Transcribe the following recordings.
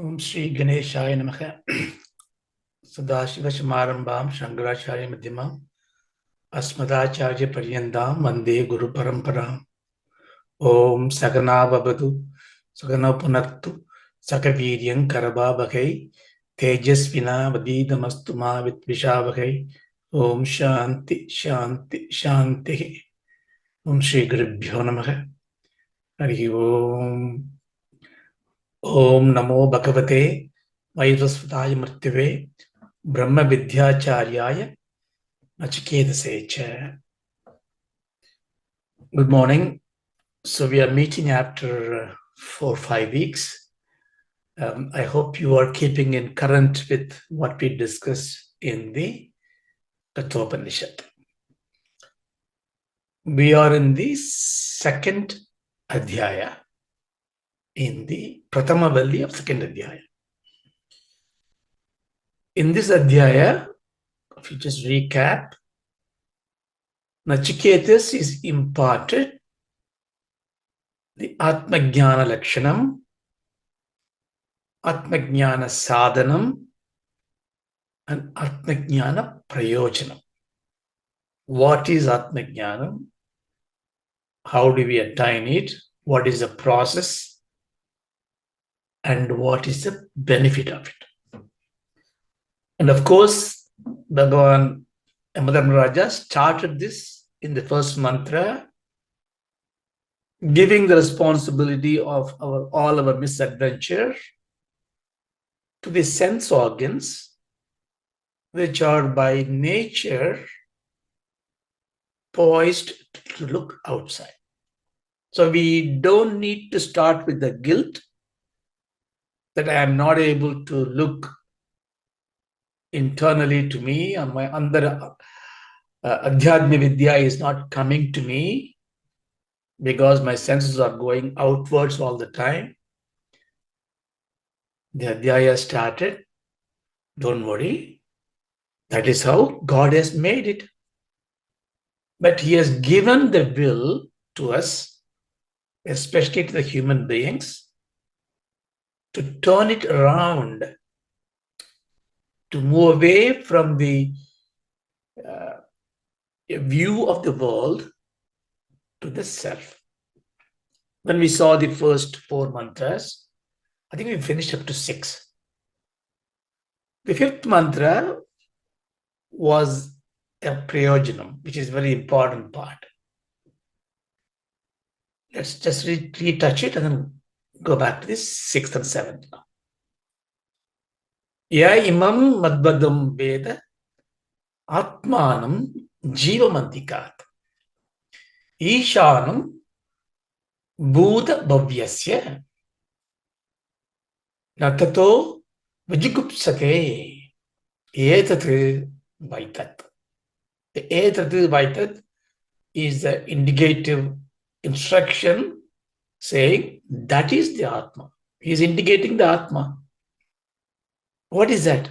Om Shri Ganeshaya Namaha Sadashiva Samarambam Shankaracharya Madhyamam Asmadacharya Paryandam Vande Guru Paramparam Om Sagana Babadu Sagana Punaktu Sakaviryam Karababhagai Tejasvina Vadidamastuma Vitvishabhagai Om Shanti Shanti Shanti Om Shri Gurubhyo Namaha Hari Om Om Namo Bhagavate Vairasvataya Murtave Brahma Vidyacharya Nachikedasecha. Good morning. So we are meeting after 4 or 5 weeks. I hope you are keeping in current with what we discussed in the Kathopanishad. We are in the second Adhyaya, in the Prathama Valli of second Adhyaya. In this Adhyaya, if you just recap, Nachiketas is imparted the Atmajnana Lakshanam, Atmajnana Sadhanam, and Atmajnana Prayojanam. What is Atmajnanam? How do we attain it? What is the process? And what is the benefit of it? And of course, Bhagavan Yamadharmaraja started this in the first mantra, giving the responsibility of all our misadventure to the sense organs, which are by nature poised to look outside. So we don't need to start with the guilt that I am not able to look internally to me, and my Andhara Adhyadma Vidya is not coming to me because my senses are going outwards all the time. The Adhyaya started. Don't worry. That is how God has made it. But He has given the will to us, especially to the human beings, to turn it around, to move away from the view of the world to the self. When we saw the first 4 mantras, I think we finished up to 6. The 5th mantra was a prayojanam, which is a very important part. Let's just retouch it and then go back to the 6th and 7th now. Ya imam madbadam veda atmanam jivamantikat ishanam bhuta bhavyasya natato vajigupsate etat vaitat. The etat vaitat is the indicative instruction saying that is the Atma. He is indicating the Atma. What is that?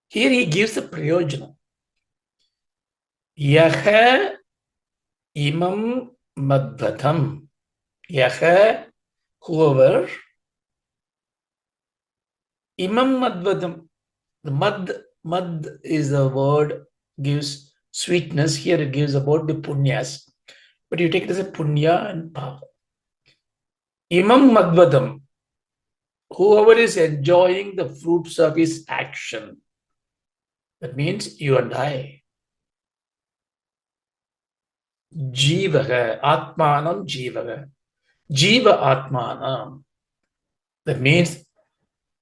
Here he gives the prayojana. Yaha imam madbhatam. Yaha, whoever. Imam madbhatam. The mad is a word, gives sweetness. Here it gives about the punyas. But you take it as a punya and bhava. Imam madbhatam. Whoever is enjoying the fruits of his action. That means you and I. Jivaha, Atmanam Jivaha. Jiva Atmanam. That means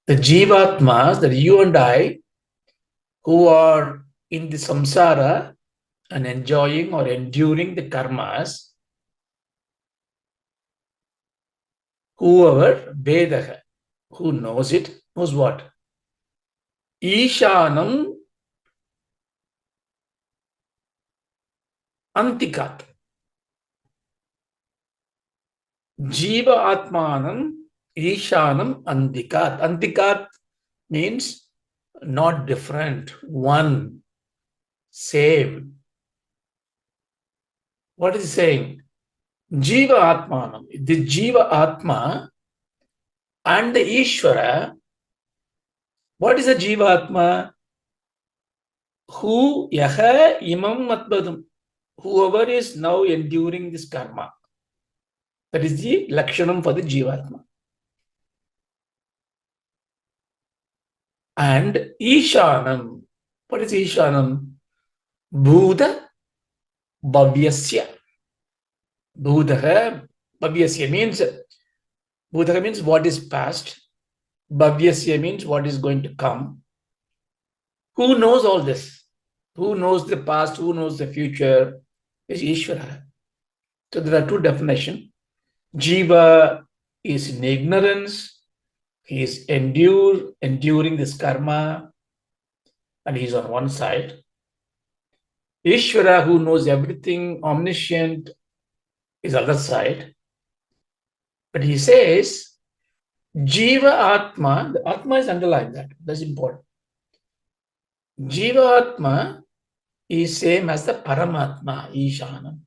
the Jivatmas, that you and I, who are in the samsara and enjoying or enduring the karmas, whoever, Vedaha, who knows it, knows what? Ishanam Antikat. Jiva Atmanam Ishanam Antikat. Antikat means not different, one, same. What is he saying? Jiva Atmanam. The Jiva Atma And the Ishvara, what is a Jivatma? Who yaha imam matbadam, whoever is now enduring this karma. That is the lakshanam for the Jivatma. And Ishanam, what is Ishanam? Bhuda Bhavyasya. Bhudaha Bhavyasya means Bhudaha means what is past. Bhavyasya means what is going to come. Who knows all this? Who knows the past? Who knows the future? Is Ishvara. So there are two definitions. Jiva is in ignorance. He is enduring this karma, and he's on one side. Ishvara, who knows everything, omniscient, is other side. But he says, Jiva Atma, the Atma is underlined that. That's important. Jiva Atma is same as the Paramatma, Ishanam.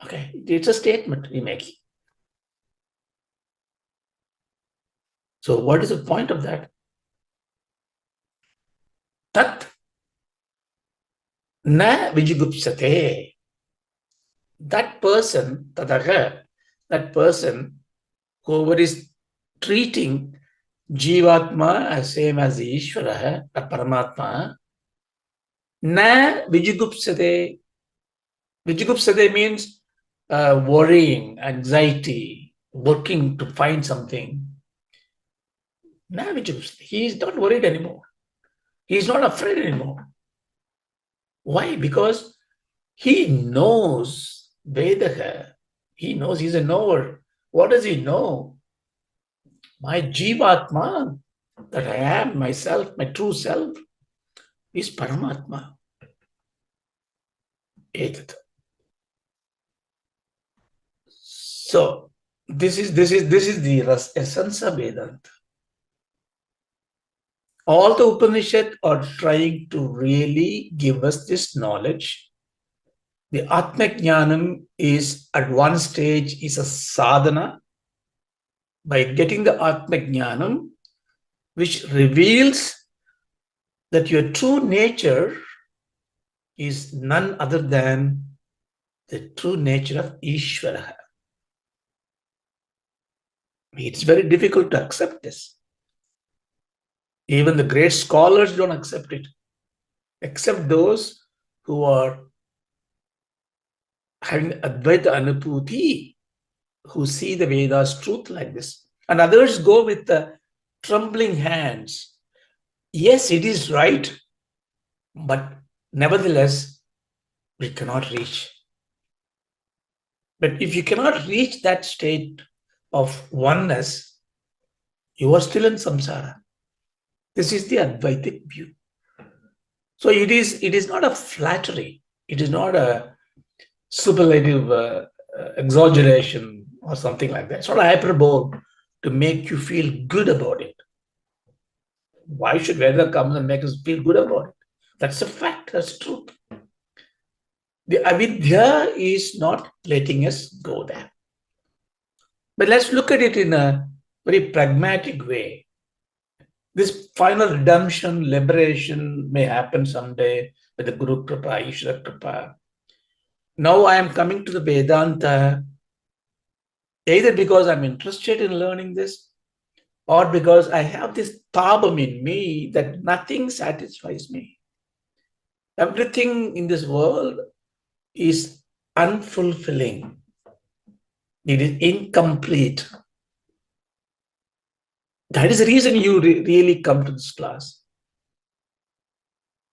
Okay, it's a statement we make. So what is the point of that? Tat na vijigupsate. That person, tadaga, that person, whoever is treating Jivatma as same as the Ishvara, the Paramatma, na vijigupsate. Vijigupsate means worrying, anxiety, working to find something. Na vijigupsate. He is not worried anymore. He is not afraid anymore. Why? Because he knows Vedaha. He knows, he's a knower. What does he know? My Jivatma, that I am myself, my true self, is Paramatma. Etat. So this is the essence of Vedanta. All the Upanishad are trying to really give us this knowledge. The Atma Jnanam is at one stage is a sadhana. By getting the Atma Jnanam, which reveals that your true nature is none other than the true nature of Ishvara. It's very difficult to accept this. Even the great scholars don't accept it, except those who are having Advaita Anubhuti, who see the Vedas truth like this. And others go with the trembling hands. Yes, it is right, but nevertheless, we cannot reach. But if you cannot reach that state of oneness, you are still in samsara. This is the Advaitic view. So it is not a flattery. It is not a superlative exaggeration or something like that. It's not a hyperbole to make you feel good about it. Why should Veda come and make us feel good about it? That's a fact. That's truth. The avidya is not letting us go there. But let's look at it in a very pragmatic way. This final redemption, liberation may happen someday with the Guru Kripa, Ishvara Kripa. Now I am coming to the Vedanta either because I'm interested in learning this or because I have this tabam in me that nothing satisfies me. Everything in this world is unfulfilling. It is incomplete. That is the reason you really come to this class.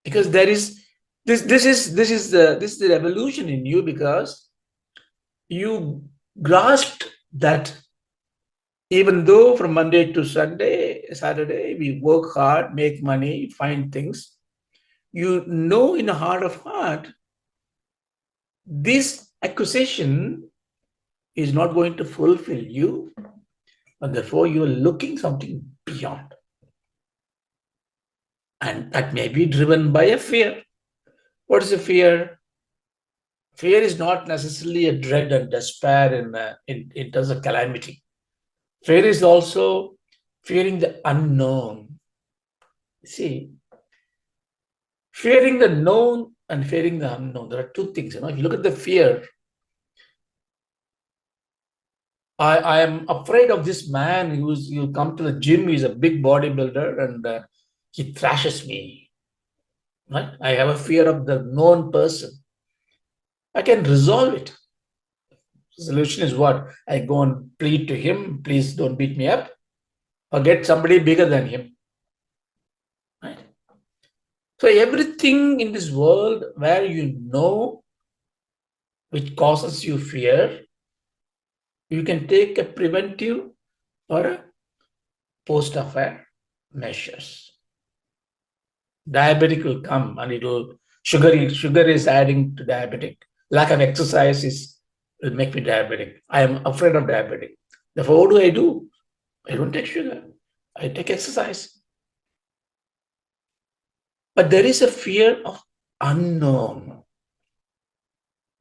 Because there is this is the revolution in you, because you grasped that even though from Monday to Saturday, we work hard, make money, find things, you know in the heart of heart, this acquisition is not going to fulfill you, and therefore you are looking something beyond. And that may be driven by a fear. What is a fear? Fear is not necessarily a dread and despair in terms of calamity. Fear is also fearing the unknown. See, fearing the known and fearing the unknown. There are two things. If you look at the fear, I am afraid of this man who's you come to the gym. He's a big bodybuilder and he thrashes me. Right? I have a fear of the known person. I can resolve it. The solution is what? I go and plead to him, please don't beat me up, or get somebody bigger than him. Right? So everything in this world where which causes you fear, you can take a preventive or a post-affair measures. Diabetic will come and sugar is adding to diabetic. Lack of exercise will make me diabetic. I am afraid of diabetic. Therefore, what do? I don't take sugar. I take exercise. But there is a fear of unknown.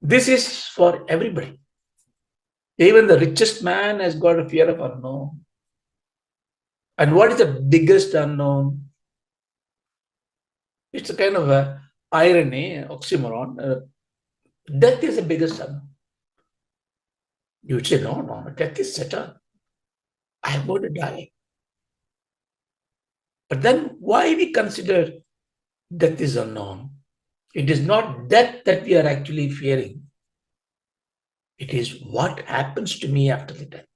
This is for everybody. Even the richest man has got a fear of unknown. And what is the biggest unknown? It's a kind of a irony, oxymoron. Death is the biggest unknown. You would say, no, death is certain. I am going to die. But then why we consider death is unknown? It is not death that we are actually fearing. It is what happens to me after the death.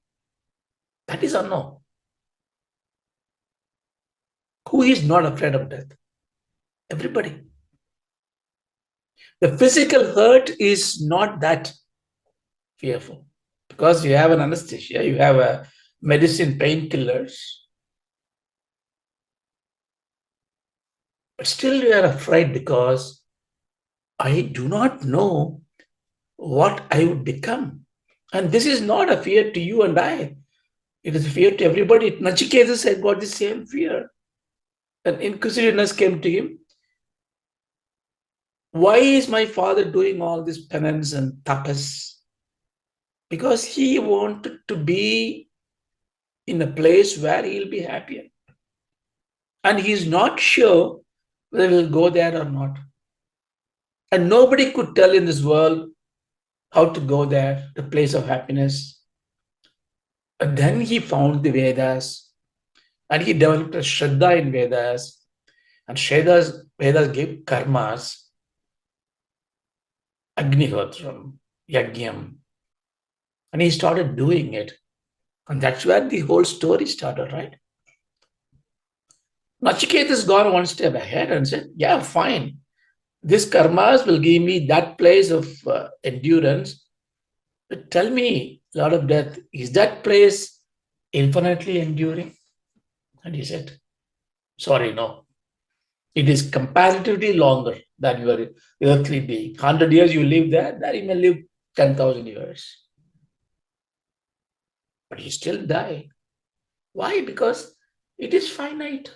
That is unknown. Who is not afraid of death? Everybody. The physical hurt is not that fearful because you have an anesthesia, you have a medicine, painkillers, but still you are afraid because I do not know what I would become. And this is not a fear to you and I. It is a fear to everybody. Nachiketas had got the same fear. And inquisitiveness came to him. Why is my father doing all this penance and tapas? Because he wanted to be in a place where he'll be happier. And he's not sure whether he'll go there or not. And nobody could tell in this world how to go there, the place of happiness. And then he found the Vedas and he developed a Shraddha in Vedas. And Vedas gave karmas, Agnihotram, Yagyam. And he started doing it. And that's where the whole story started, right? Nachiketas has gone one step ahead and said, yeah, fine. This karmas will give me that place of endurance. But tell me, Lord of Death, is that place infinitely enduring? And he said, sorry, no. It is comparatively longer than your earthly being. 100 years you live there you may live 10,000 years. But you still die. Why? Because it is finite.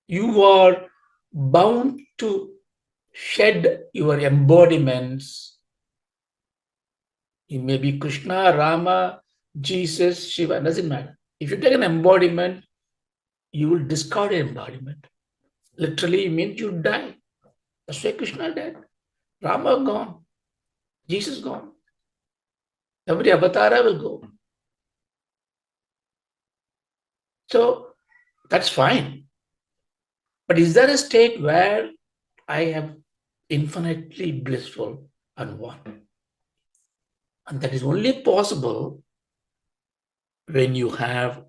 You are bound to shed your embodiments. It may be Krishna, Rama, Jesus, Shiva, doesn't matter. If you take an embodiment, you will discard an embodiment. Literally, it means you die. That's why Krishna died. Rama gone. Jesus gone. Every avatara will go. So that's fine. But is there a state where I am infinitely blissful and one? And that is only possible when you have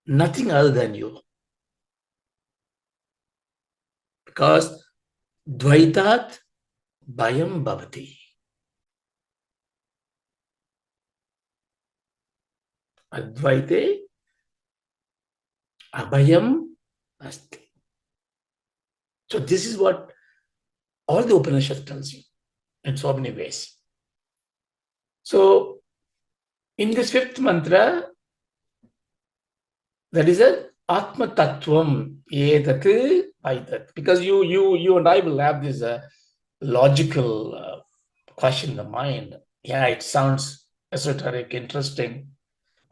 nothing other than you. Because Dvaitat Bhayam Bhavati. Advaite Abhayam Asti. So this is what all the Upanishad tells you in so many ways. So in this fifth mantra, that is a Atma Tattvam Edat Aidat. Because you and I will have this logical question in the mind. Yeah, it sounds esoteric, interesting.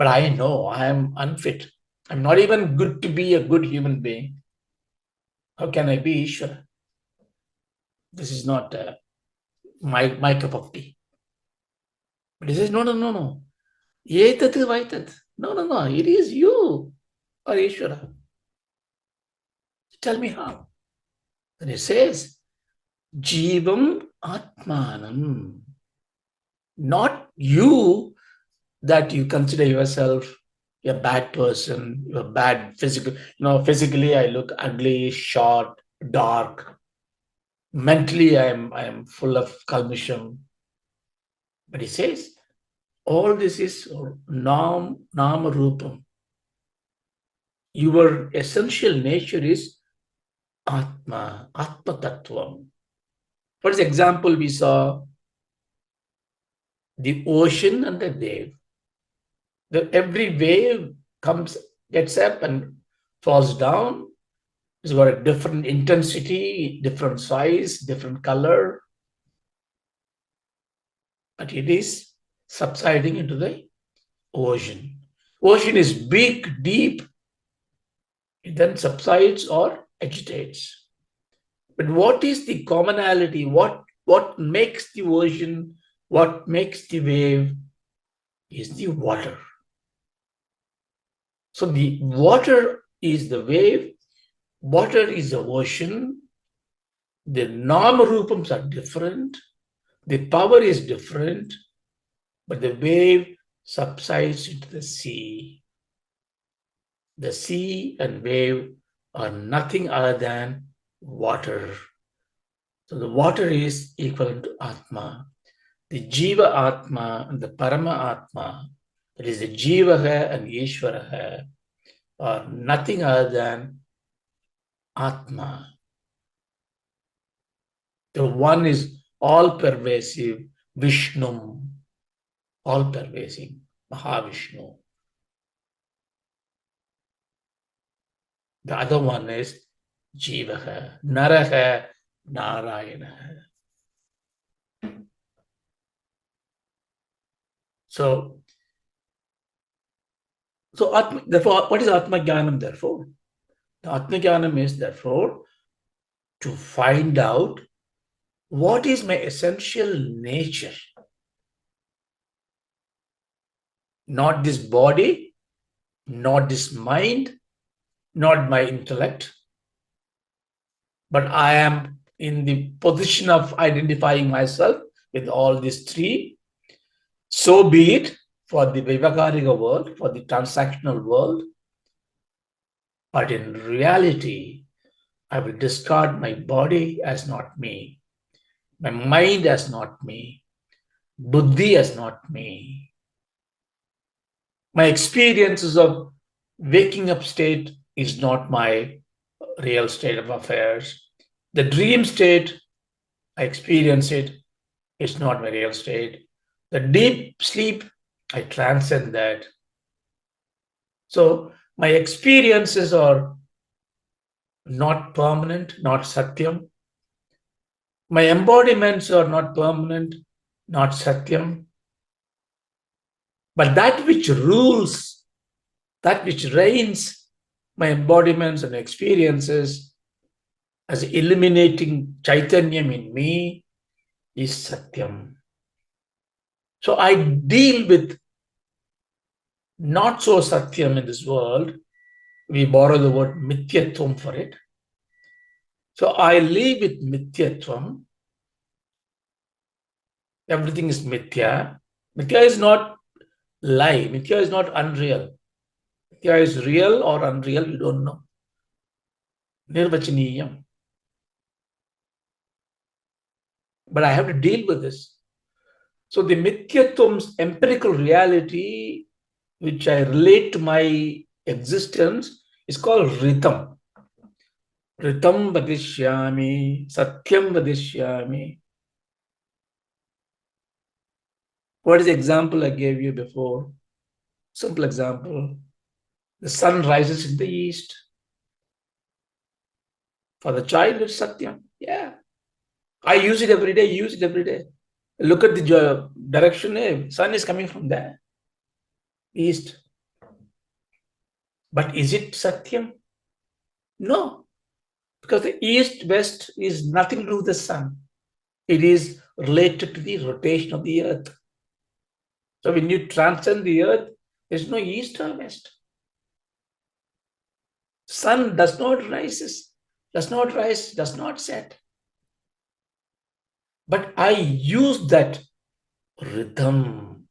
But I know I am unfit. I'm not even good to be a good human being. How can I be Ishvara? This is not my cup of tea. But he says, no, no, no, no. Etat vaitat. No, no, no. It is you or Ishvara. Tell me how. And he says, Jivam Atmanam. Not you that you consider yourself a bad person, you're bad physical. Physically I look ugly, short, dark. Mentally I am full of kalmisham. But he says, all this is nama rupam. Your essential nature is Atma Tattvam. For example, we saw the ocean and the wave. Every wave gets up and falls down. It's got a different intensity, different size, different color, but it is subsiding into the ocean. Ocean is big, deep, it then subsides or agitates. But what is the commonality? What makes the ocean, what makes the wave is the water. So the water is the wave, water is the ocean, the nama rupams are different, the power is different, but the wave subsides into the sea. The sea and wave are nothing other than water. So the water is equivalent to Atma. The Jiva Atma and the Parama Atma, that is the Jivaha and Ishvaraha, are nothing other than Atma. The one is all pervasive, Vishnu, all pervasive, Mahavishnu. The other one is Jivaha, Naraha, Narayana. So therefore, what is Atma Jnanam therefore? The Atma Jnanam is therefore to find out what is my essential nature. Not this body, not this mind, not my intellect, but I am in the position of identifying myself with all these three. So be it for the Vivakarika world, for the transactional world. But in reality, I will discard my body as not me, my mind as not me, buddhi as not me. My experiences of waking up state is not my real state of affairs. The dream state, I experience it, it's not my real state. The deep sleep, I transcend that. So my experiences are not permanent, not satyam. My embodiments are not permanent, not satyam. But that which rules, that which reigns my embodiments and experiences as illuminating Chaitanyam in me is Satyam. So I deal with not so Satyam in this world. We borrow the word Mithyatvam for it. So I live with Mithyatvam. Everything is Mithya. Mithya is not lie. Mithya is not unreal. Mithya is real or unreal, you don't know. Nirvachaniyam. But I have to deal with this. So the Mithyattvam's empirical reality, which I relate to my existence, is called Ritam. Ritam vadishyami, Satyam vadishyami. What is the example I gave you before? Simple example. The sun rises in the east. For the child, it's Satyam. Yeah. I use it every day, use it every day. Look at the direction, sun is coming from there, east. But is it Satyam? No, because the east-west is nothing to do with the sun. It is related to the rotation of the earth. So when you transcend the earth, there's no east or west. Sun does not rise, does not set. But I use that rhythm.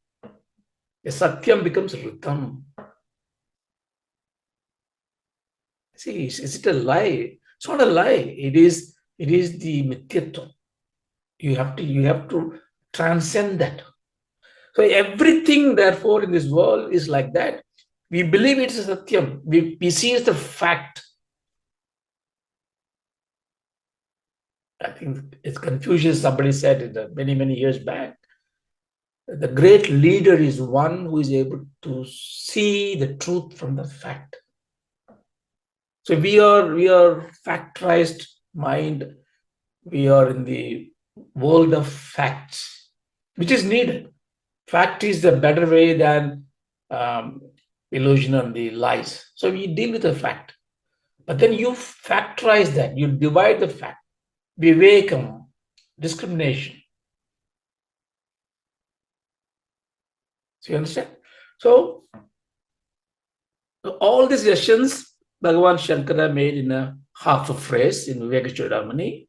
A Satyam becomes rhythm. See, is it a lie? It's not a lie. It is the mithyatvam. You have to transcend that. So everything, therefore, in this world is like that. We believe it's a Satyam. We see it as a fact. I think it's Confucius, somebody said it many, many years back. The great leader is one who is able to see the truth from the fact. So we are factorized mind. We are in the world of facts, which is needed. Fact is the better way than um, illusion and the lies. So we deal with the fact. But then you factorize that, you divide the fact. Vivekam, discrimination. So you understand? So all these sessions, Bhagavan Shankara made in a half a phrase in Vivekachudamani.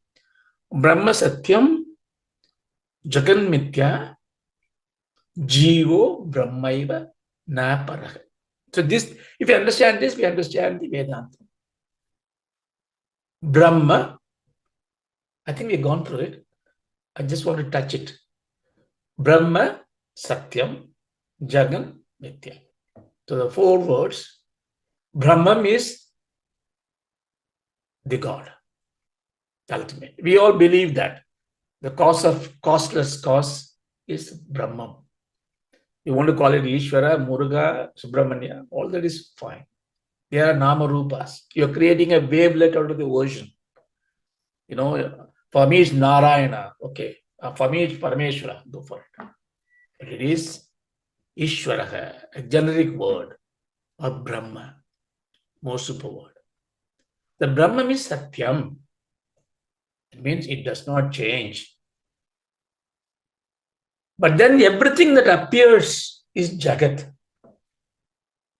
Brahma Satyam, Jagan Mithya, Jivo Brahmaiva Na Paraha. So this, if you understand this, we understand the Vedanta. Brahma, I think we've gone through it. I just want to touch it. Brahma, Satyam, Jagan, Mithya. So the four words. Brahman is the God, ultimate. We all believe that the cause of causeless cause is Brahman. You want to call it Ishvara, Muruga, Subramanya, all that is fine. They are Nama Rupas. You're creating a wavelet out of the ocean. You know, for me it's Narayana. Okay. For me it's Parameshwara. Go for it. But it is Ishvara, a generic word, or Brahma, more super word. The Brahman is Satyam. It means it does not change. But then everything that appears is Jagat.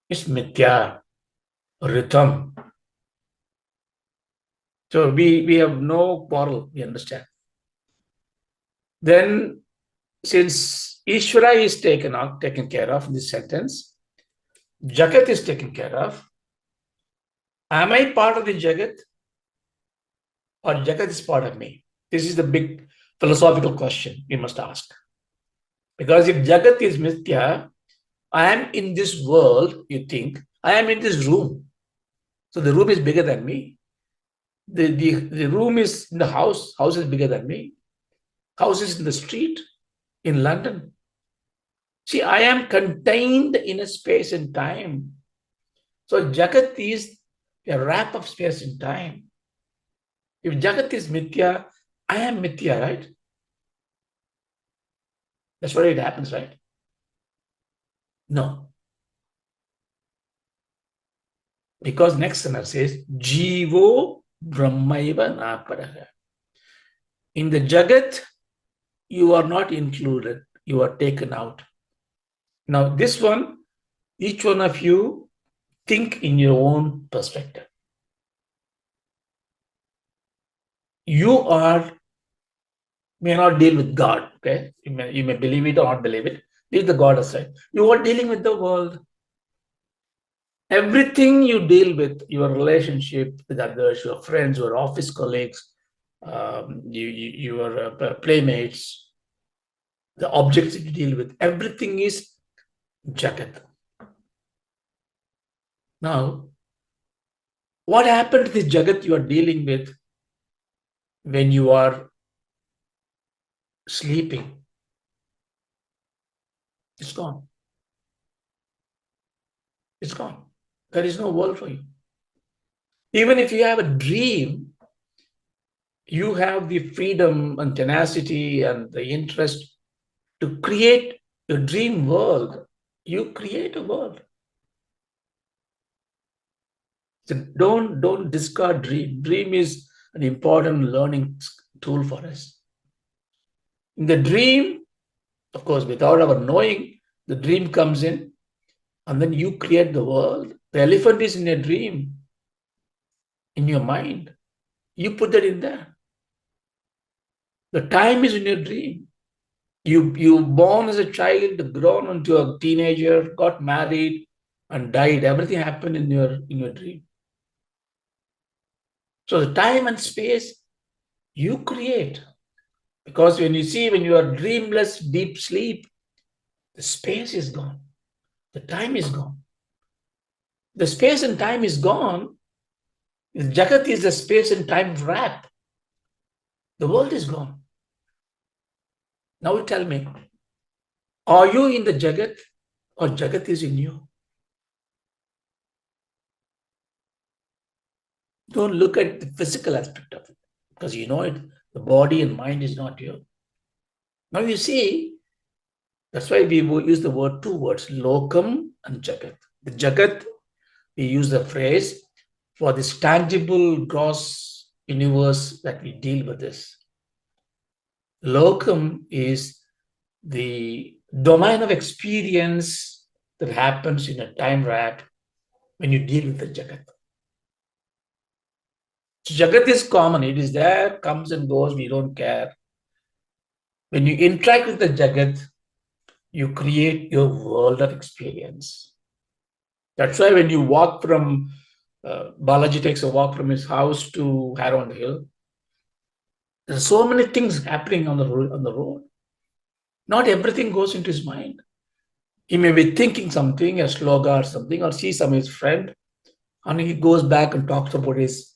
It's Mithya, Rhythm. So we have no quarrel, we understand. Then, since Ishvara is taken care of in this sentence, Jagat is taken care of. Am I part of the Jagat, or Jagat is part of me? This is the big philosophical question we must ask. Because if Jagat is Mithya, I am in this world, you think, I am in this room. So the room is bigger than me. The room is in the house is bigger than me. House is in the street in London. See, I am contained in a space and time. So Jagat is a wrap of space and time. If Jagat is Mithya, I am Mithya, right? That's why it happens, right? No. Because next sentence says, Jivo Brahmaiva Naparaha. In the Jagat, you are not included. You are taken out. Now, this one, each one of you think in your own perspective. You may not deal with God, okay? You may believe it or not believe it. Leave the God aside. You are dealing with the world. Everything you deal with, your relationship with others, your friends, your office colleagues, your playmates, the objects that you deal with, everything is Jagat. Now, what happened to this Jagat you are dealing with when you are sleeping? It's gone. It's gone. There is no world for you. Even if you have a dream, you have the freedom and tenacity and the interest to create your dream world. You create a world. So don't discard dream. Dream is an important learning tool for us. In the dream, of course, without our knowing, the dream comes in, and then you create the world. The elephant is in a dream, in your mind. You put that in there. The time is in your dream. You born as a child, grown into a teenager, got married, and died. Everything happened in your dream. So the time and space you create. Because when you are dreamless, deep sleep, the space is gone. The time is gone. The space and time is gone. Jagat is the space and time wrap. The world is gone. Now tell me, are you in the Jagat or Jagat is in you? Don't look at the physical aspect of it because you know it. The body and mind is not you. Now you see, that's why we use the word, two words, lokam and Jagat. The Jagat, we use the phrase for this tangible, gross universe that we deal with this. Lokam is the domain of experience that happens in a time wrap when you deal with the Jagat. So Jagat is common, it is there, comes and goes, we don't care. When you interact with the Jagat, you create your world of experience. That's why when you walk from, Balaji takes a walk from his house to Harrow Hill, there's so many things happening on the road. Not everything goes into his mind. He may be thinking something, a sloga or something, or see some of his friend, and he goes back and talks about his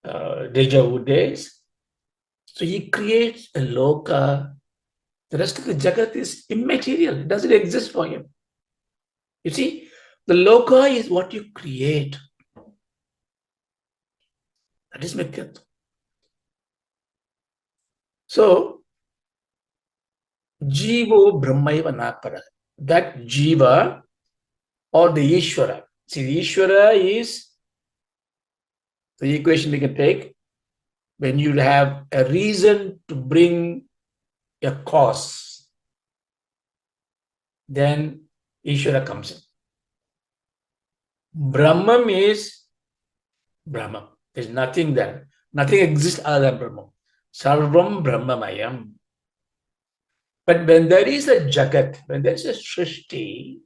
deja vu days. So he creates a loka. The rest of the jagat is immaterial. It doesn't exist for him. You see, the loka is what you create. That is Mityat. So, Jivo Brahmaiva Napara. That Jiva or the Ishvara. See, the Ishvara is the equation we can take when you have a reason to bring a cause, then Ishvara comes in. Brahman is Brahman. There's nothing there. Nothing exists other than Brahman. Sarvam Brahmamayam. But when there is a Jagat, when there is a Srishti,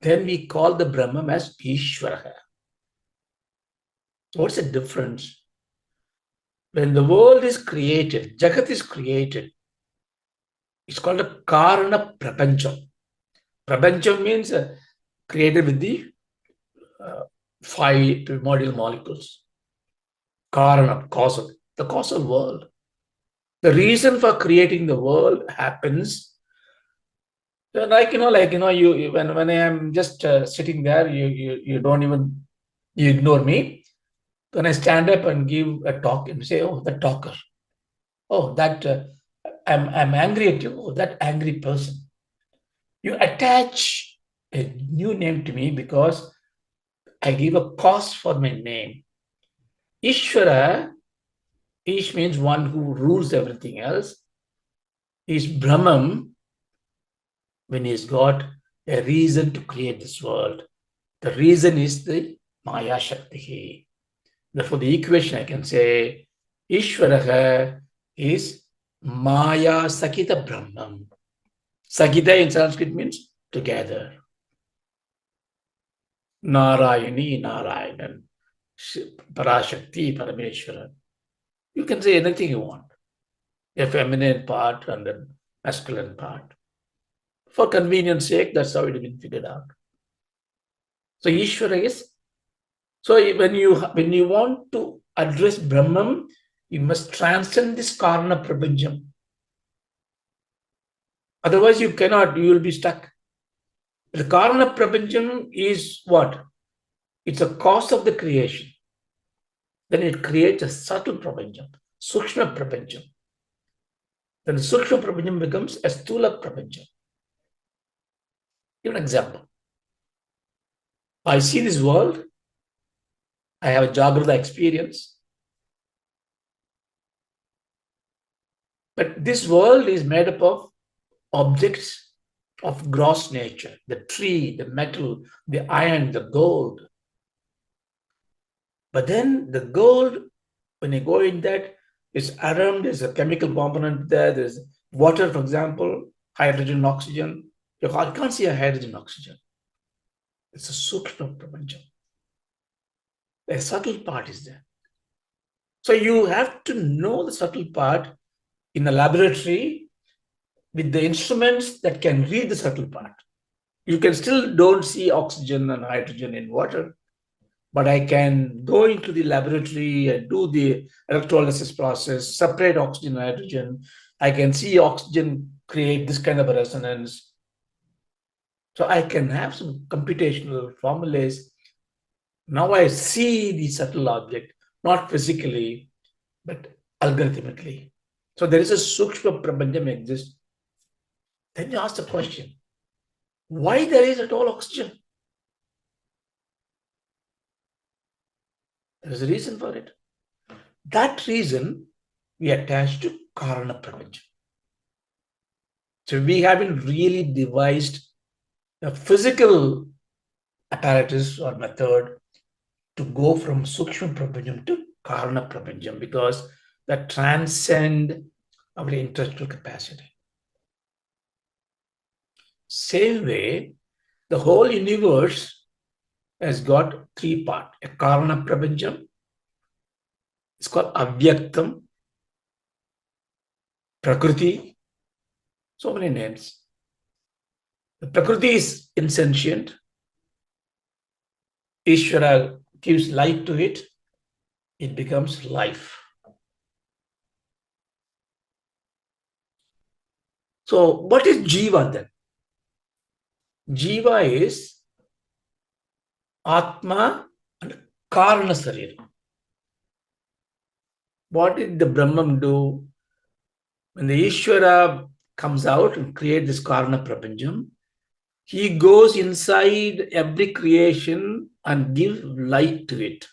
then we call the Brahman as Ishvara. What's the difference? When the world is created, Jagat is created, it's called a Karana Prapancham. Prapancham means created with the five primordial molecules. Karana, causal, the causal world. The reason for creating the world happens, you when I am just sitting there, you don't even, you ignore me. When I stand up and give a talk and say, oh, the talker, oh, that I'm angry at you, oh, that angry person. You attach a new name to me because I give a cause for my name. Ishvara, Ish means one who rules everything else, is Brahman when he's got a reason to create this world. The reason is the Maya Shakti. Therefore, the equation I can say Ishvara is Maya Sakita Brahman. Sakita in Sanskrit means together. Narayani, Narayanan, Parashakti, Parameshwara. You can say anything you want. A feminine part and a masculine part. For convenience sake, that's how it has been figured out. So Ishvara is, so when you want to address Brahman, you must transcend this Karana Prapancham. Otherwise, you will be stuck. The Karana Prapancham is what? It's a cause of the creation. Then it creates a subtle Prapancham, Sukshma Prapancham. Then the Sukshma Prapancham becomes a Stula Prapancham. Give an example. I see this world. I have a Jagrata experience. But this world is made up of objects of gross nature, the tree, the metal, the iron, the gold. But then the gold, when you go in that, it's atom, there's a chemical component there, there's water, for example, hydrogen, oxygen. You can't see a hydrogen, oxygen. It's a sukshma prapancham. The subtle part is there. So you have to know the subtle part in a laboratory with the instruments that can read the subtle part. You can still don't see oxygen and hydrogen in water, but I can go into the laboratory and do the electrolysis process, separate oxygen and hydrogen. I can see oxygen create this kind of a resonance. So I can have some computational formulas. Now I see the subtle object, not physically, but algorithmically. So there is a sukshma prapancham exists. Then you ask the question, why there is at all oxygen? There is a reason for it. That reason we attach to Karana Prapancham. So we haven't really devised a physical apparatus or method to go from Sukshma Prapancham to Karana Prapancham because that transcend our intellectual capacity. Same way, the whole universe has got three parts. A Karana Prapancham, it's called Avyaktam, Prakriti, so many names. The Prakriti is insentient. Ishvara gives life to it, it becomes life. So what is Jiva then? Jiva is Atma and Karana Sarira. What did the Brahman do? When the Ishvara comes out and creates this Karana Prapancham, he goes inside every creation and gives light to it.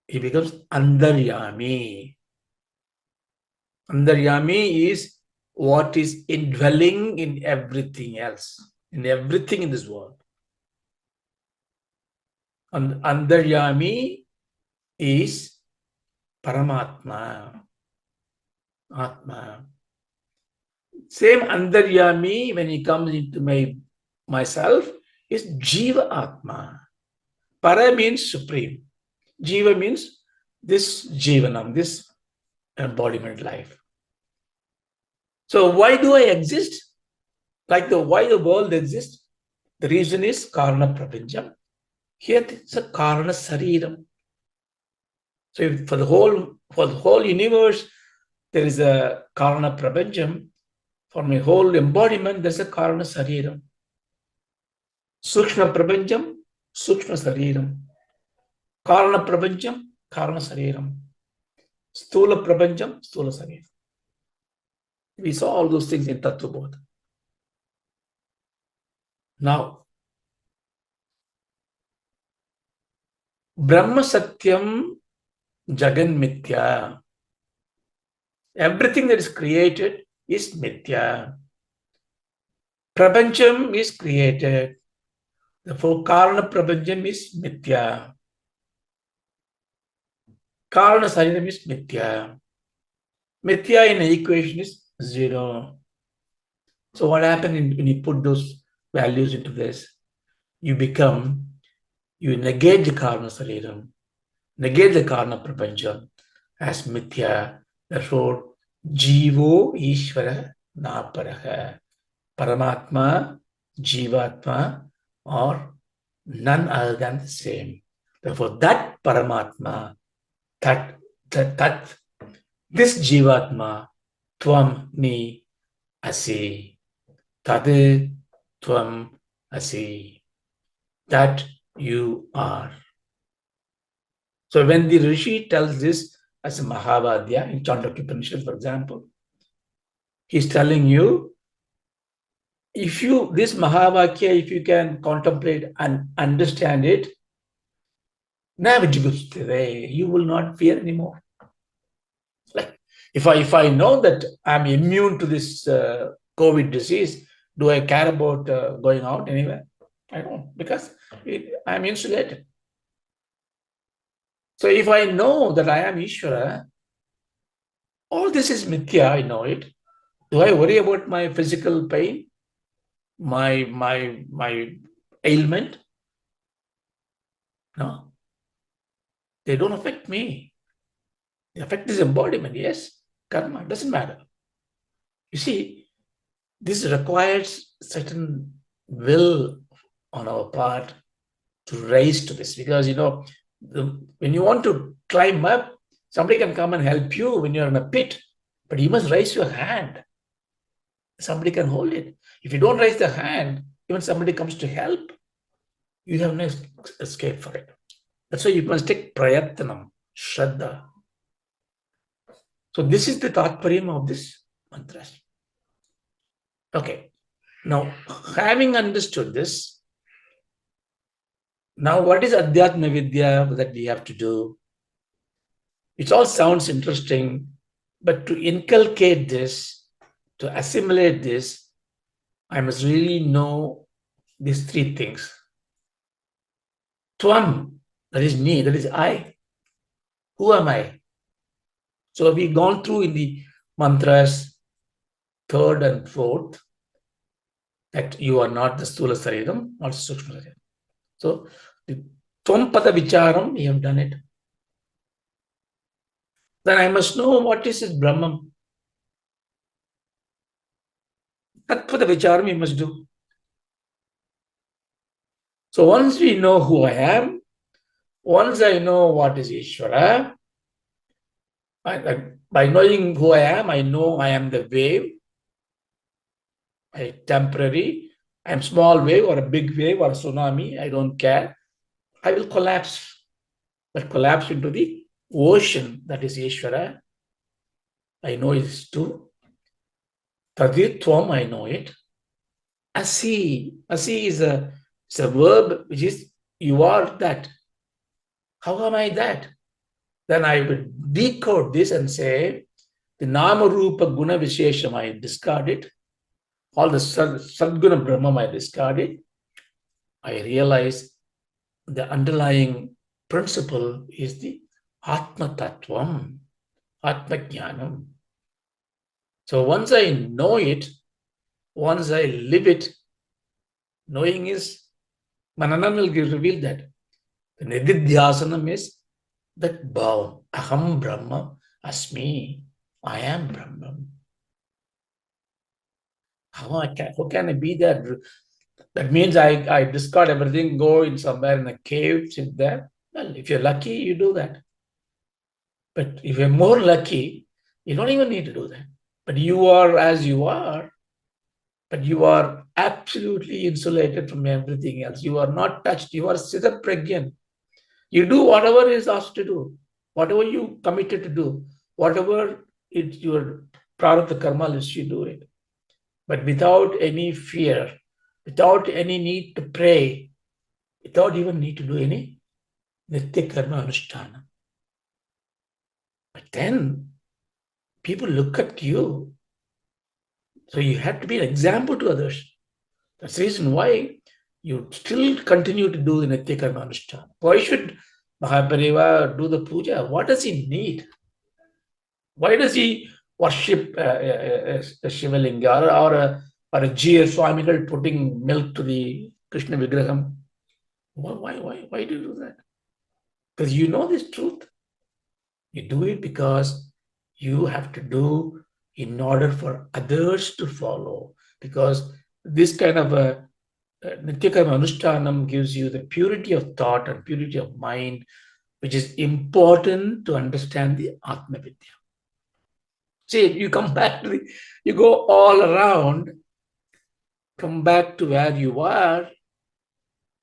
He becomes Andaryami. Andaryami is what is indwelling in everything else, in everything in this world. And Andaryami is Paramatma, Atma. Same Andaryami, when he comes into myself, is Jiva Atma. Para means supreme. Jiva means this Jivanam, this embodiment life. So why do I exist? Like why the world exists? The reason is Karana Prapancham. Here it's a Karana Sariram. So for the whole universe, there is a Karana Prapancham. For my whole embodiment, there's a Karana Sariram. Sukshma Prapancham, Sukshma Sariram. Karana Prapancham, Karana Sariram. Stula Prapancham, Stula Sariram. We saw all those things in Tattva-Bodha. Now, Brahma Satyam Jagan Mithya. Everything that is created is Mithya. Prapancham is created. Therefore, Karana Prapancham is Mithya. Karana Sariram is Mithya. Mithya in an equation is 0. So what happens when you put those values into this? You negate the Karana Sariram, negate the Karana Prapancham as Mithya. Therefore, Jivo Ishvara Naparaha. Paramatma, Jivatma, or none other than the same. Therefore, that Paramatma, this Jivatma, Tvam Mi Asi. Tade Tvam Asi. That you are. So when the Rishi tells this as a Mahavadya in Kathopanishad, for example, he's telling you if you, this Mahavakya, if you can contemplate and understand it, you will not fear anymore. Like if I know that I'm immune to this COVID disease, do I care about going out anywhere? I don't, because I'm insulated. So if I know that I am Ishvara, all this is mithya, I know it. Do I worry about my physical pain, my ailment? No, they don't affect me. They affect this embodiment, yes. Karma, doesn't matter. You see, this requires certain will on our part to raise to this, because when you want to climb up, somebody can come and help you when you're in a pit, but you must raise your hand. Somebody can hold it. If you don't raise the hand, even somebody comes to help, you have no escape for it. That's why you must take prayatnam, shraddha. So this is the tatparyam of this mantras. Okay. Now, having understood this, now what is Adhyatma Vidya that we have to do? It all sounds interesting, but to inculcate this, to assimilate this, I must really know these three things. Tvam, that is me, that is I. Who am I? So we've gone through in the mantras, third and fourth, that you are not the Stula Sariram, not Sukshma Sariram. So the tat-pada vicharam, we have done it. Then I must know what is this Brahman. Tat-pada vicharam we must do. So once we know who I am, once I know what is Ishvara, by knowing who I am, I know I am the wave, temporary, I am small wave or a big wave or a tsunami, I don't care. I will collapse, but collapse into the ocean that is Ishvara. I know it is true. Taditvam, I know it. Asi is a verb which is you are that. How am I that? Then I will decode this and say the Nama Rupa Guna Vishesham, I discard it. All the Sadguna Brahman, I discard it. I realize the underlying principle is the Atma Tattvam, Atma Jnanam. So once I know it, once I live it, knowing is, Mananam will reveal that. The Nididhyasanam is that bhavam, aham Brahma, asmi, I am Brahman. How can I be that? That means I discard everything, go in somewhere in a cave, sit there. Well, if you're lucky, you do that. But if you're more lucky, you don't even need to do that. But you are as you are, but you are absolutely insulated from everything else. You are not touched. You are Siddha Pragyan. You do whatever is asked to do, whatever you committed to do, whatever it's your prarabdha karma list, you do it. But without any fear, without any need to pray, without even need to do any nitya karma anushtana. But then people look at you, so you have to be an example to others. That's the reason why you still continue to do the nitya karma anushtana. Why should Mahapariva do the puja? What does he need? Why does he worship a Shivalinga or a G.A. Swamigal putting milk to the Krishna Vigraham? Why do you do that? Because you know this truth. You do it because you have to do in order for others to follow. Because this kind of a Nityakarma Anushtanam gives you the purity of thought and purity of mind, which is important to understand the Atma Vidya. See, you come back to you go all around, come back to where you are.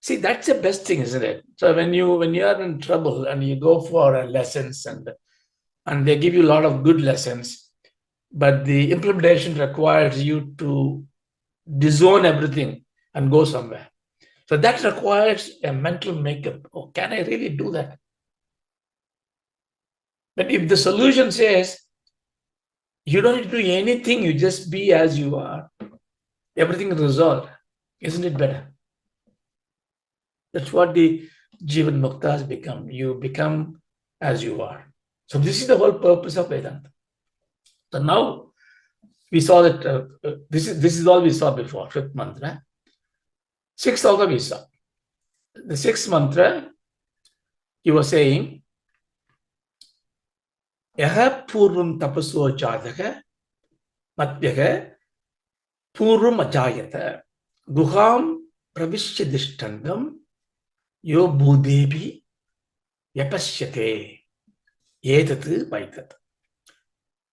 See, that's the best thing, isn't it? So when you are in trouble and you go for lessons and they give you a lot of good lessons, but the implementation requires you to disown everything and go somewhere. So that requires a mental makeup. Oh, can I really do that? But if the solution says you don't need to do anything, you just be as you are, everything is resolved, isn't it better? That's what the Jivan Mukta has become. You become as you are. So this is the whole purpose of Vedanta. So now we saw that this is all we saw before, fifth mantra. Sixth also we saw. The sixth mantra, he was saying, Yaha purvam tapaso jataka madhyaha purvam ajayata guham pravishya dishtandam yo bhudebi yapashyate etat vaitat.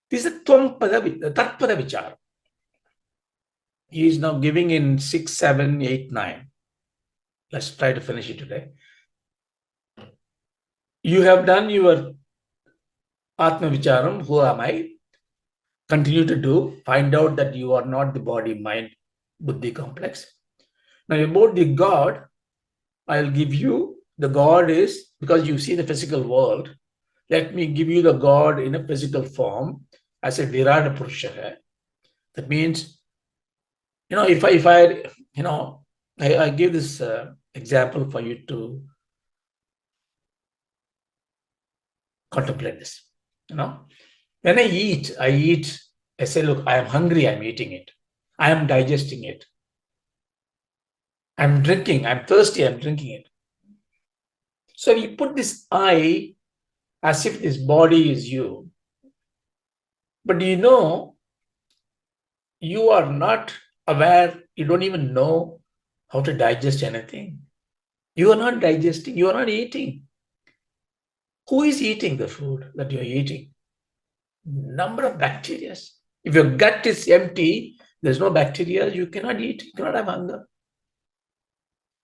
This is a tat-pada vicharam. He is now giving in 6, 7, 8, 9. Let's try to finish it today. You have done your Atma Vicharam, who am I? Continue to do. Find out that you are not the body, mind, buddhi complex. Now about the God, I'll give you, the God is, because you see the physical world, let me give you the God in a physical form as a Virata Purusha. That means, if I give this example for you to contemplate this. When I eat, I say, look, I am hungry, I'm eating it. I am digesting it. I'm drinking, I'm thirsty, I'm drinking it. So you put this I as if this body is you. But you are not aware, you don't even know how to digest anything. You are not digesting, you are not eating. Who is eating the food that you're eating? Number of bacteria. If your gut is empty, there's no bacteria, you cannot eat, you cannot have hunger.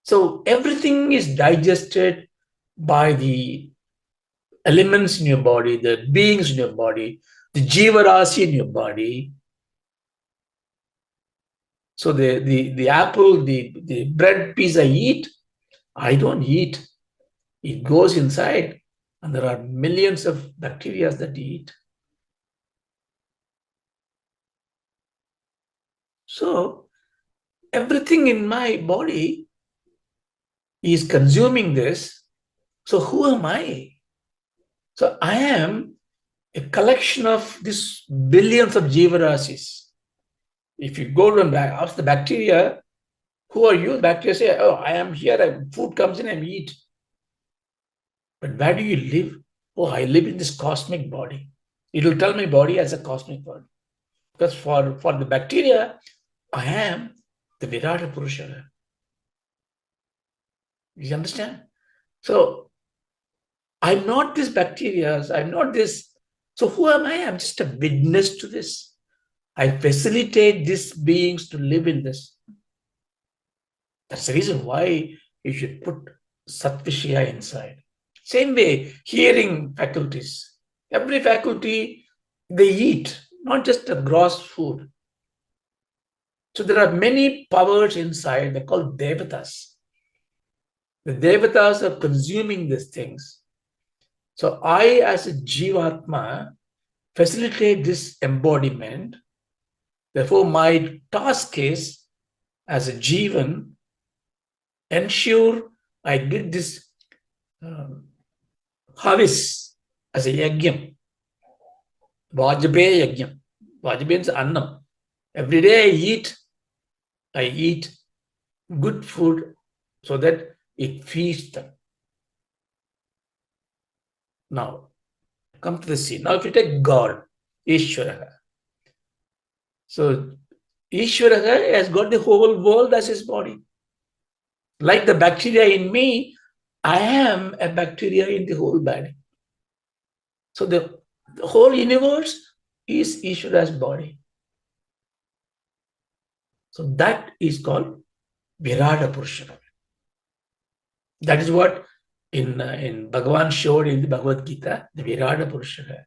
So everything is digested by the elements in your body, the beings in your body, the jivarasi in your body. So the apple, the bread piece I eat, I don't eat. It goes inside, and there are millions of bacteria that eat. So everything in my body is consuming this. So who am I? So I am a collection of these billions of jivarasis. If you go and ask the bacteria, who are you? Bacteria say, oh, I am here. Food comes in, I eat. But where do you live? Oh, I live in this cosmic body. It will tell my body as a cosmic body. Because for the bacteria, I am the Virata Purusha. You understand? So I'm not this bacteria. I'm not this. So who am I? I'm just a witness to this. I facilitate these beings to live in this. That's the reason why you should put Satvishya inside. Same way, hearing faculties. Every faculty, they eat, not just a gross food. So there are many powers inside, they're called devatas. The devatas are consuming these things. So I, as a jivatma, facilitate this embodiment. Therefore, my task is, as a jivan, ensure I did this havis as a yagyam, Vajpayee yagyam. Vajpayee means annam. Every day I eat good food so that it feeds them. Now, come to the scene. Now, if you take God, Ishvara. So, Ishvara has got the whole world as his body. Like the bacteria in me, I am a bacteria in the whole body. So, the whole universe is Ishvara's body. So, that is called Virata Purusha. That is what in Bhagavan showed in the Bhagavad Gita, the Virata Purusha.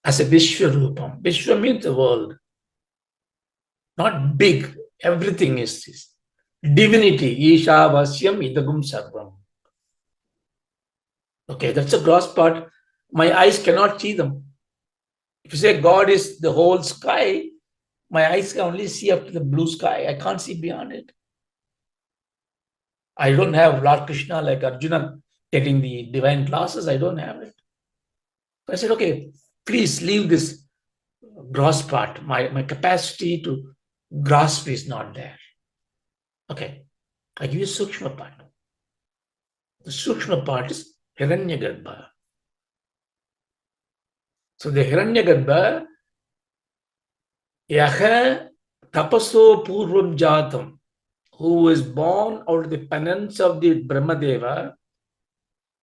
As a Vishwarupam. Vishwa means the world. Not big. Everything is this. Divinity. Isha Vasyam Idagum Sarvam. Okay, that's the gross part. My eyes cannot see them. If you say God is the whole sky, my eyes can only see up to the blue sky. I can't see beyond it. I don't have Lord Krishna like Arjuna getting the divine classes. I don't have it. So I said, okay, please leave this gross part. My capacity to grasp is not there. Okay, I give you Sukshma part. The Sukshma part is Hiranyagarbha. So the Hiranyagarbha, Yaha tapaso purvam jatam, who was born out of the penance of the Brahmadeva,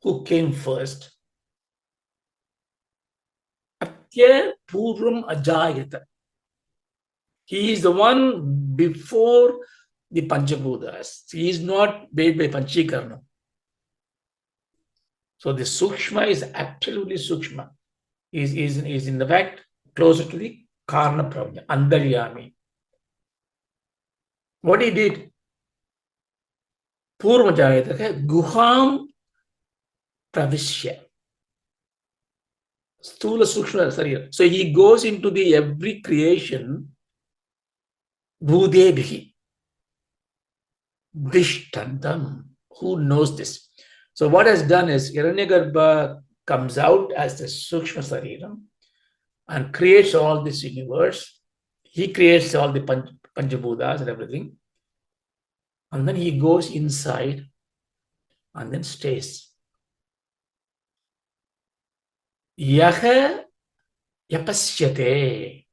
who came first. Atya purvam ajayata. He is the one before the Panchabhutas. He is not made by Panchikarna. So the Sukshma is absolutely Sukshma. Is in the fact closer to the Karna Pravya, Andaryami. What he did, Purvajayataka, Guham Pravishya. Stula Sukshma, sorry. So he goes into the every creation, Bhudebhi, Dishtantam. Who knows this? So what has done is Hiranyagarbha comes out as the Sukshma Sariram and creates all this universe. He creates all the Panchabhutas and everything. And then he goes inside and then stays. Yaha yapasyate.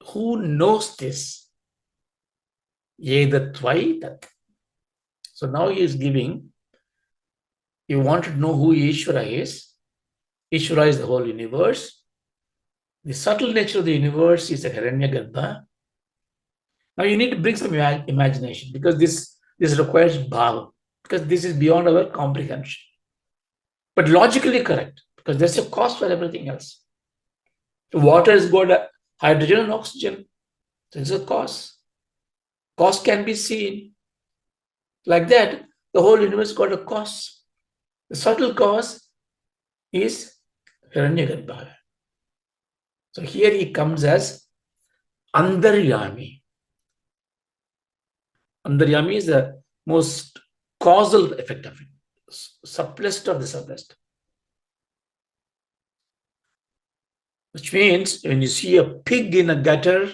Who knows this? Yedatvai tat. So now he is giving, you want to know who Ishvara is. Ishvara is the whole universe. The subtle nature of the universe is a Hiranyagarbha. Now you need to bring some imagination because this requires bhava, because this is beyond our comprehension. But logically correct, because there's a cost for everything else. Water has got hydrogen and oxygen. There's a cost. Cost can be seen. Like that, the whole universe got a cost. The subtle cause is Hiranyagarbha. So here he comes as Andaryami. Andaryami is the most causal effect of it, subtlest of the subtlest. Which means when you see a pig in a gutter,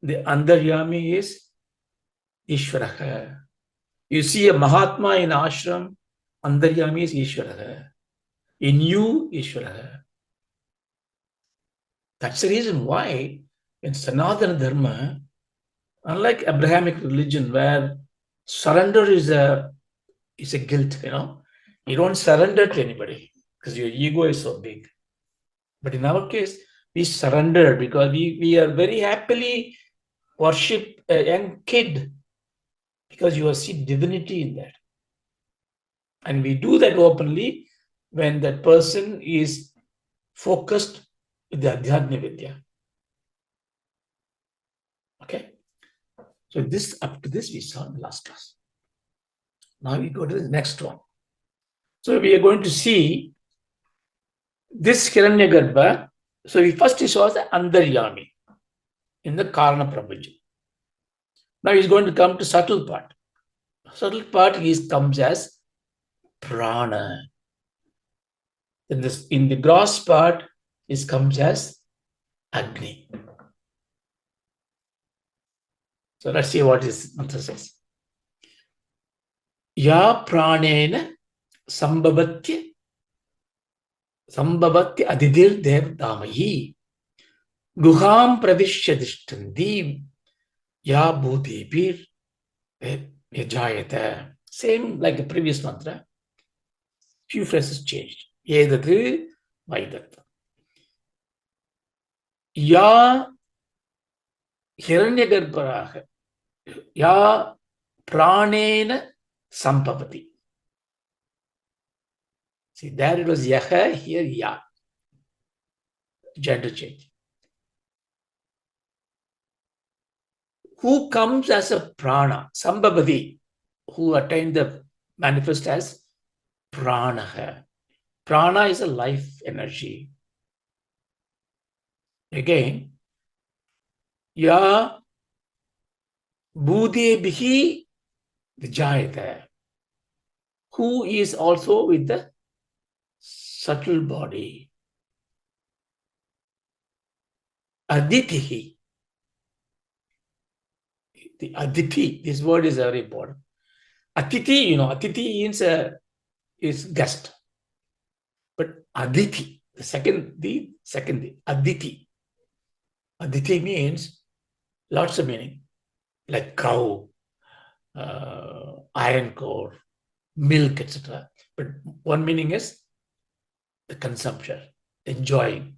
the Andaryami is Ishvara. You see a Mahatma in ashram, Andaryami is Ishvara. In you, Ishvara. That's the reason why in Sanatana Dharma, unlike Abrahamic religion where surrender is a guilt, you don't surrender to anybody because your ego is so big. But in our case, we surrender because we are very happily worship a young kid because you see divinity in that. And we do that openly when that person is focused with the Adhyaya Vidya. Okay? So this, up to this, we saw in the last class. Now we go to the next one. So we are going to see this Hiranyagarbha. So we first saw the Andaryami in the Karna Prabhuji. Now he's going to come to subtle part. Subtle part comes as Prana. In the gross part, it comes as Agni. So let's see what this answer says. Ya pranena sambhavatya adidir dev damayi guham pravishya dishtandim ya bhutipir yajayata. Same like the previous mantra. Few phrases changed. Yedat vaidat. Ya hiranyagarbharaha ya pranena sambhavati. See, there it was yaha, here ya. Gender change. who comes as a prana, Sambhavati, who attained the manifest as prana. Prana is a life energy. Again, ya bhudebihi vijayate, who is also with the subtle body. Aditihi, the aditi, this word is very important. Atiti, atiti is guest. But aditi, the second, aditi. Aditi means lots of meaning, like cow, iron core, milk, etc. But one meaning is the consumption, enjoying.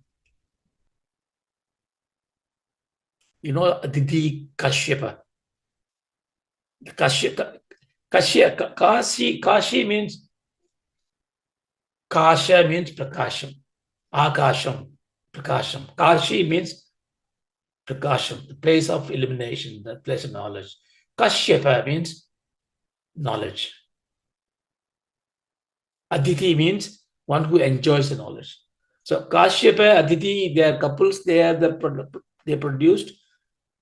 Aditi Kashyapa. Kashi means Kasha means Prakasham. Akasham, Prakasham. Kashi means Prakasham, the place of illumination, the place of knowledge. Kashyapa means knowledge. Aditi means one who enjoys the knowledge. So Kashyapa, Aditi, they are couples, they produced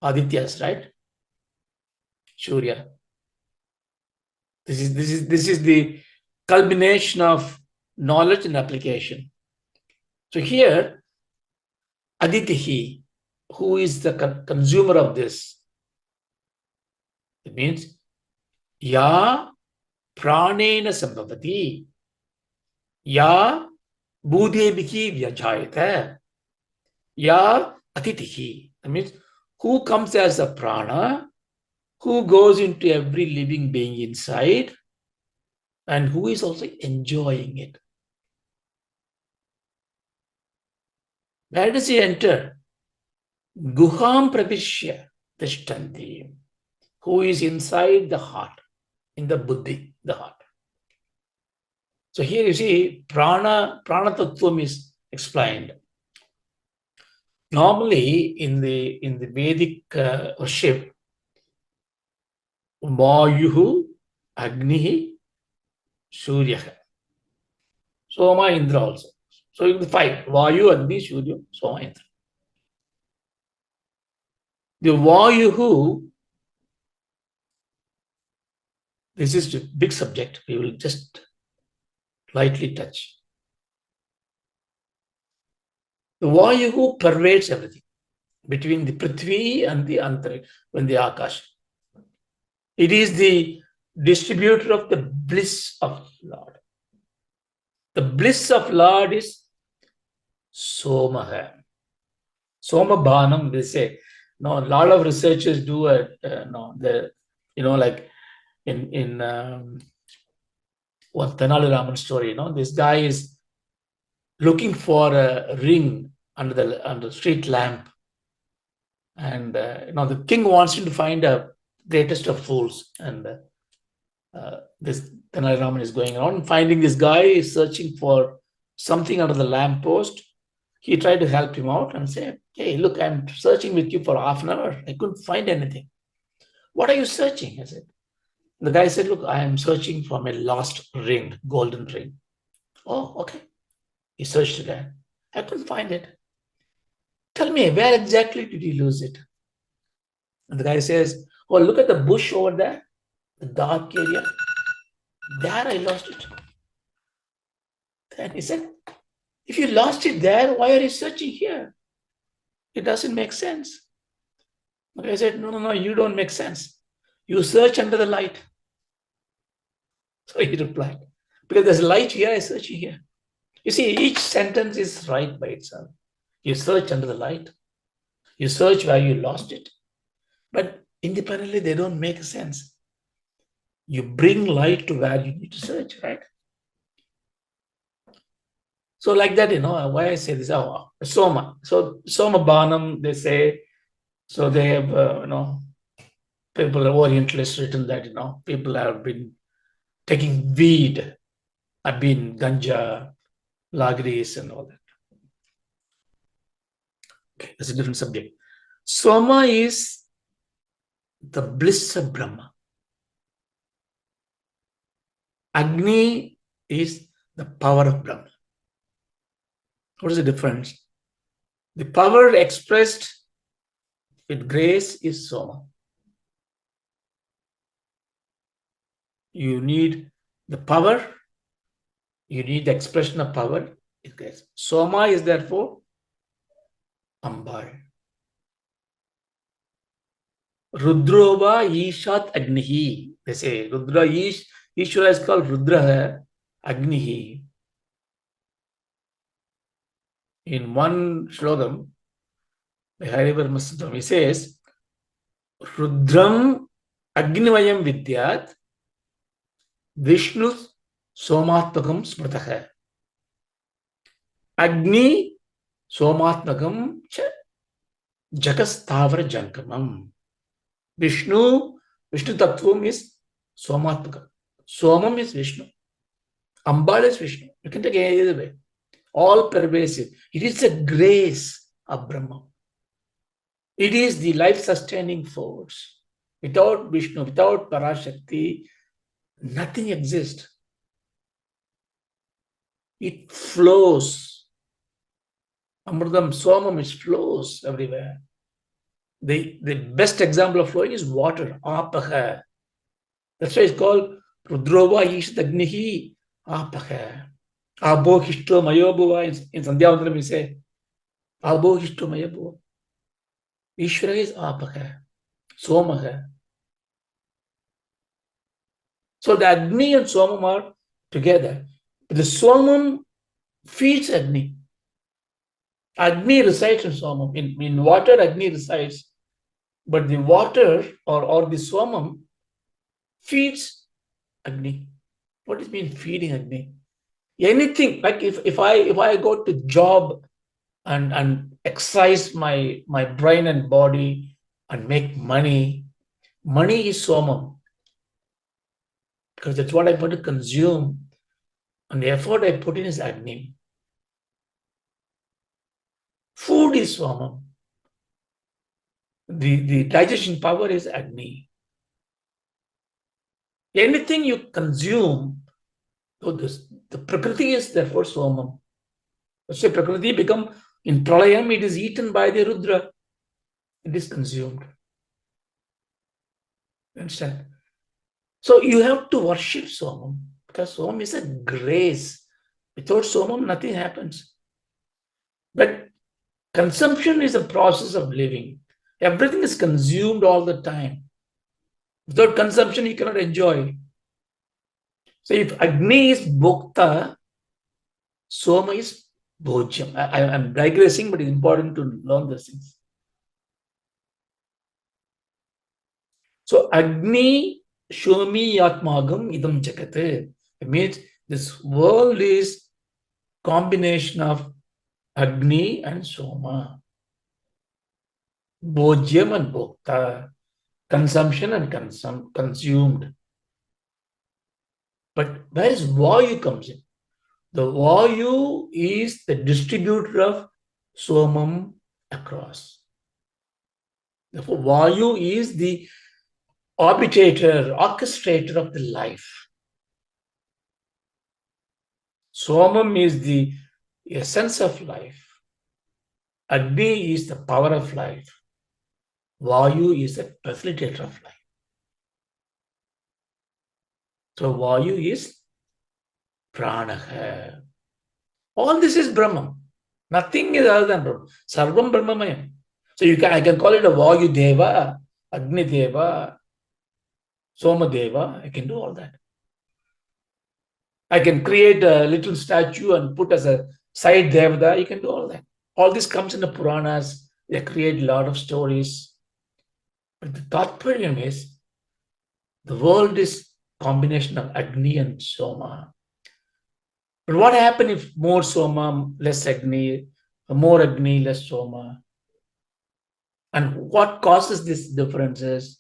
Adityas, right? Surya. This is the culmination of knowledge and application. So here, Aditihi, who is the consumer of this? It means Ya pranena sambhavati, Ya bhudebhiki vyajayate, Ya atitihi. That means who comes as a prana, who goes into every living being inside, and who is also enjoying it. Where does he enter? Guham pravishya tishtanti, who is inside the heart, in the buddhi, the heart. So here you see prana tattvam is explained. Normally in the Vedic worship, Vayuhu, Agnihi, Surya, Soma, Indra also. So you can five: Vayu, Agni, Surya, Soma, Indra. The Vayuhu, this is a big subject. We will just lightly touch. The Vayuhu pervades everything between the Prithvi and the Antariksha, and the Akash. It is the distributor of the bliss of Lord. The bliss of Lord is Somaha. Somabhanam, they say. No, a lot of researchers do like in one Tenali Raman story, this guy is looking for a ring under the street lamp. And the king wants him to find a greatest of fools. And this Tenali Raman is going around finding this guy is searching for something under the lamp post. He tried to help him out and say, hey, look, I'm searching with you for half an hour. I couldn't find anything. What are you searching? I said. The guy said, look, I am searching for my lost ring, golden ring. Oh, okay. He searched again. I couldn't find it. Tell me, where exactly did you lose it? And the guy says, oh, look at the bush over there, the dark area. There I lost it. Then he said, if you lost it there, why are you searching here? It doesn't make sense. The guy said, no, you don't make sense. You search under the light. So he replied, because there's light here, I search here. You see, each sentence is right by itself. You search under the light. You search where you lost it. But independently, they don't make sense. You bring light to where you need to search, right? So like that, why I say this, Soma. So Soma Bhanam, they say, so they have, people, Orientalists written that, people have been taking weed, have been ganja, lagris and all that. Okay, that's a different subject. Soma is the bliss of Brahma. Agni is the power of Brahma. What is the difference? The power expressed with grace is Soma. You need the power, you need the expression of power is grace. Soma is therefore Ambal. Rudrova Ishat Agnihi. They say Rudra Ishvara is called Rudra Agnihi. In one shlokam, the Harivar Masudam, he says, Rudram Agnivayam Vidyat Vishnu Somatmakam Smrtaha. Agni Somatmakam Jagastavara Jankamam. Vishnu Tattvam is Somatmakam. Somam is Vishnu. Ambal is Vishnu. You can take it either way. All pervasive. It is the grace of Brahma. It is the life-sustaining force. Without Vishnu, without Parashakti, nothing exists. It flows. Amrudam, Somam, it flows everywhere. The best example of flowing is water, Apaha. That's why it's called Rudrova Ishtagnihi Apaha. Abo Hishto Mayobhuva. In Sandhyavandalam we say, Abo Hishto Mayobhuva. Ishvara is Apaha, Somaha. So the Agni and Somam are together. The Somam feeds Agni. Agni resides in Somam. In water, Agni resides. But the water or the Somam feeds Agni. What does it mean feeding Agni? Anything, like if I go to job and exercise my brain and body and make money, money is Somam. Because that's what I want to consume. And the effort I put in is Agni. Food is Somam. The digestion power is Agni. Anything you consume, so the Prakriti is therefore Somam. Let's say Prakriti become, in Pralayam, it is eaten by the Rudra. It is consumed. Understand? So you have to worship Somam, because Somam is a grace. Without Somam, nothing happens. But consumption is a process of living. Everything is consumed all the time. Without consumption, you cannot enjoy. So if Agni is Bhokta, Soma is Bhojyam. I'm digressing, but it's important to learn these things. So Agni Shomi Yatmagam Idam Jagat. It means this world is combination of Agni and Soma. Bhojyam and Bhokta. Consumption and consumed. But where is Vayu comes in? The Vayu is the distributor of Somam across. Therefore, Vayu is the arbitrator, orchestrator of the life. Somam is the essence of life. Agni is the power of life. Vayu is the facilitator of life. So Vayu is Pranaha. All this is Brahman. Nothing is other than Brahman. Sarvam Brahmamayam. So I can call it a Vayu Deva, Agni Deva, Soma Deva. I can do all that. I can create a little statue and put as a side Devada. You can do all that. All this comes in the Puranas. They create a lot of stories. But the tat-pada is the world is combination of Agni and Soma. But what happens if more Soma, less Agni, more Agni, less Soma? And what causes these differences?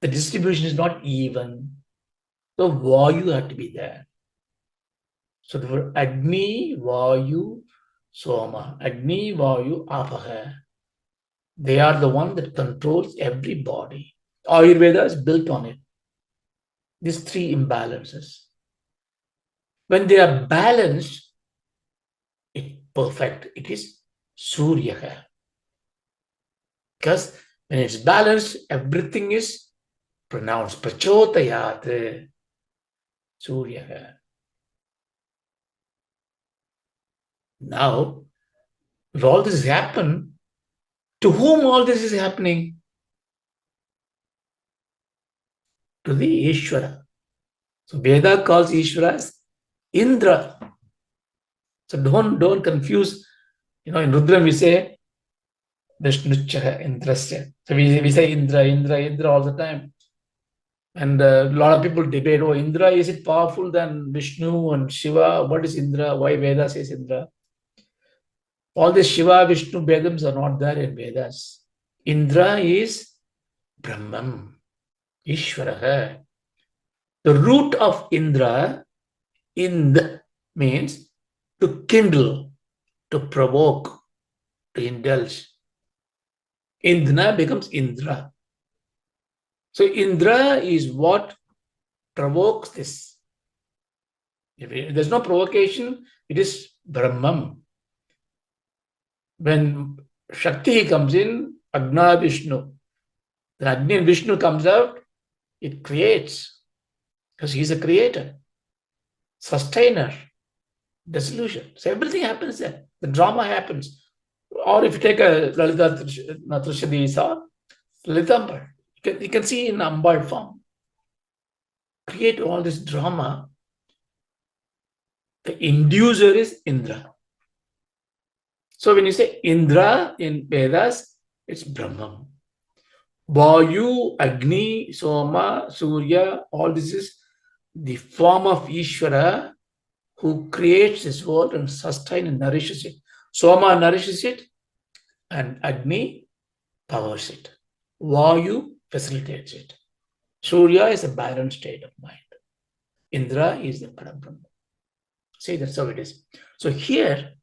The distribution is not even. So Vayu had to be there. So the word Agni, Vayu, Soma. Agni, Vayu, Apaha. They are the one that controls every body. Ayurveda is built on it. These three imbalances. When they are balanced, it's perfect. It is Surya. Because when it's balanced, everything is pronounced. Prachotayat Surya. Now, if all this happen, to whom all this is happening? To the Ishvara. So Veda calls Ishvara as Indra. So don't confuse. In Rudram we say Vishnucha, Indrasya. So we say Indra, Indra, Indra all the time. And a lot of people debate, Indra, is it powerful than Vishnu and Shiva? What is Indra? Why Veda says Indra? All the Shiva, Vishnu, Vedams are not there in Vedas. Indra is Brahman, Ishvara. The root of Indra, Ind means to kindle, to provoke, to indulge. Indra becomes Indra. So Indra is what provokes this. If there's no provocation, it is Brahman. When Shakti comes in, Agna Vishnu, then Agni and Vishnu comes out, it creates, because he's a creator, sustainer, dissolution. So everything happens there. The drama happens. Or if you take a Lalita Trishadisa, Lalitambal, you can see in Ambal form, create all this drama. The inducer is Indra. So when you say Indra in Vedas, it's Brahman. Vayu, Agni, Soma, Surya, all this is the form of Ishvara who creates this world and sustains and nourishes it. Soma nourishes it and Agni powers it. Vayu facilitates it. Surya is a balanced state of mind. Indra is the Parabrahma. See, that's how it is. So here,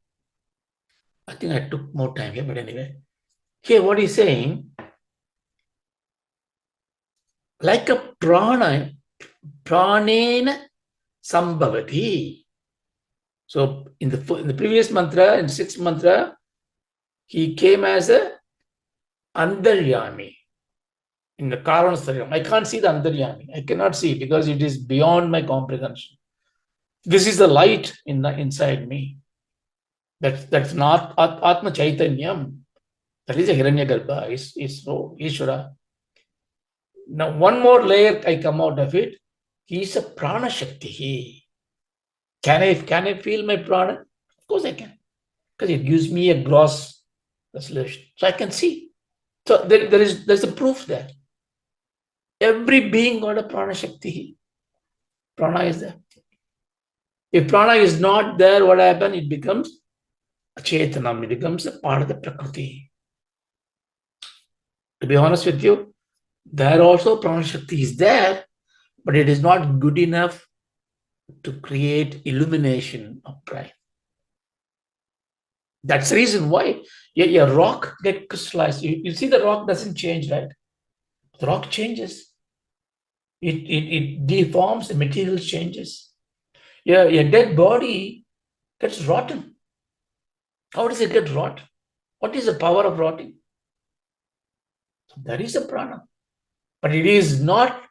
I think I took more time here, but anyway. Here what he's saying, like a pranena sambhavati. So in the previous mantra, in sixth mantra, he came as a Andaryami. In the Karanasariyam, I can't see the Andaryami. I cannot see because it is beyond my comprehension. This is the light inside me. That's not Atma Chaitanyam. That is a Hiranyagarbha, is Ishvara. Now, one more layer I come out of it. He is a Prana Shakti. Can I feel my prana? Of course I can. Because it gives me a gross resolution. So I can see. So there's a proof there. Every being got a Prana Shakti. Prana is there. If prana is not there, what happens? It becomes a Chetanam. It becomes a part of the Prakriti. To be honest with you, there also Prana Shakti is there, but it is not good enough to create illumination of pride. That's the reason why a rock gets crystallized. You see the rock doesn't change, right? The rock changes. It deforms, the material changes. A dead body gets rotten. How does it get rot? What is the power of rotting? So there is a prana. But it is not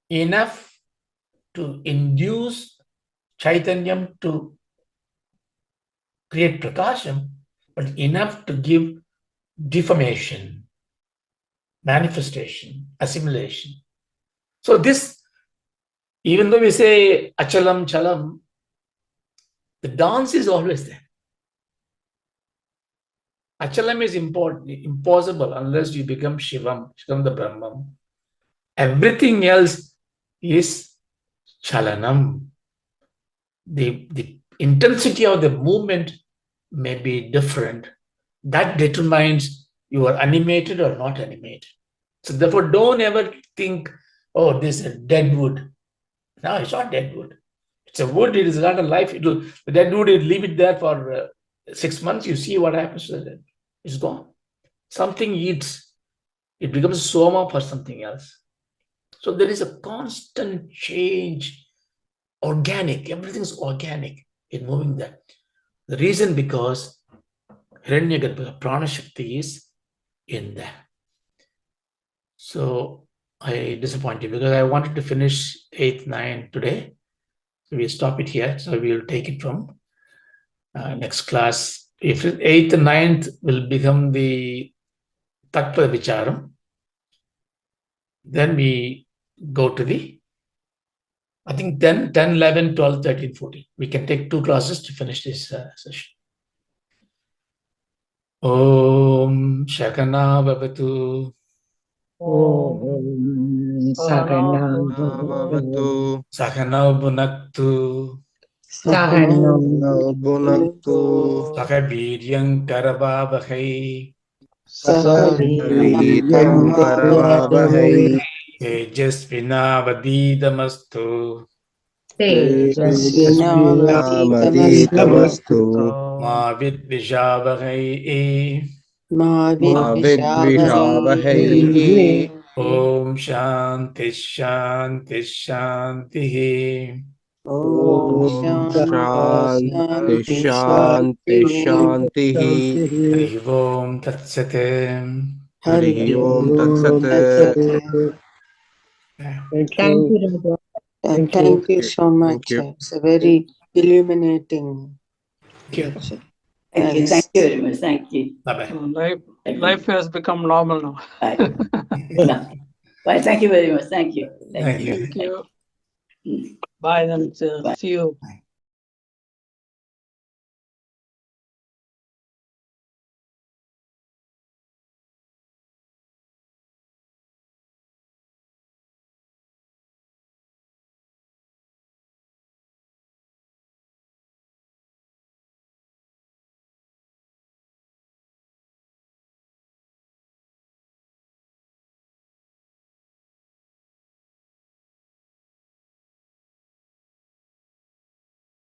enough to induce Chaitanyam to create prakasham, but enough to give deformation, manifestation, assimilation. So this, even though we say achalam, chalam, the dance is always there. Achalam is impossible unless you become Shivam, become the Brahman. Everything else is chalanam. The intensity of the movement may be different. That determines you are animated or not animated. So therefore, don't ever think, oh, this is a dead wood. No, it's not dead wood. It's a wood. It is not a life. The dead wood, you leave it there for 6 months. You see what happens to it. It's gone. Something eats. It becomes soma for something else. So there is a constant change, organic, everything's organic in moving that. The reason because Hiranyagarbha, Prana Shakti is in there. So I disappointed because I wanted to finish 8th, 9th today. So we'll stop it here. So we'll take it from next class. If 8th and 9th will become the tat-pada vicharam, then we go to the, I think 10, 10, 11, 12, 13, 14. We can take 2 classes to finish this session. Om Shakana Bhavatu. Sakhanam Bhavatu Sakhanau Bhunaktu. Sahanam Bhunaktu Sakaviryam Karavavahai. Sahaviryam Karavavahai Tejasvinavadidamastu. Tejasvinavaditamastu Ma vidvishavahai. Avidvishavahai Om Shanti Shanti Shanti. Om Shanti Shanti Shanti Harihi Om Tat Sat. Harihi Om Tat Sat. Thank you, Raja. Thank you so much. Thank you. It's a very illuminating. Thank you. Thank you very much. Thank you. Bye-bye. Life has become normal now. Bye. Bye. Thank you very much. Thank you. Thank you. Thank you. Mm. Bye then. See you.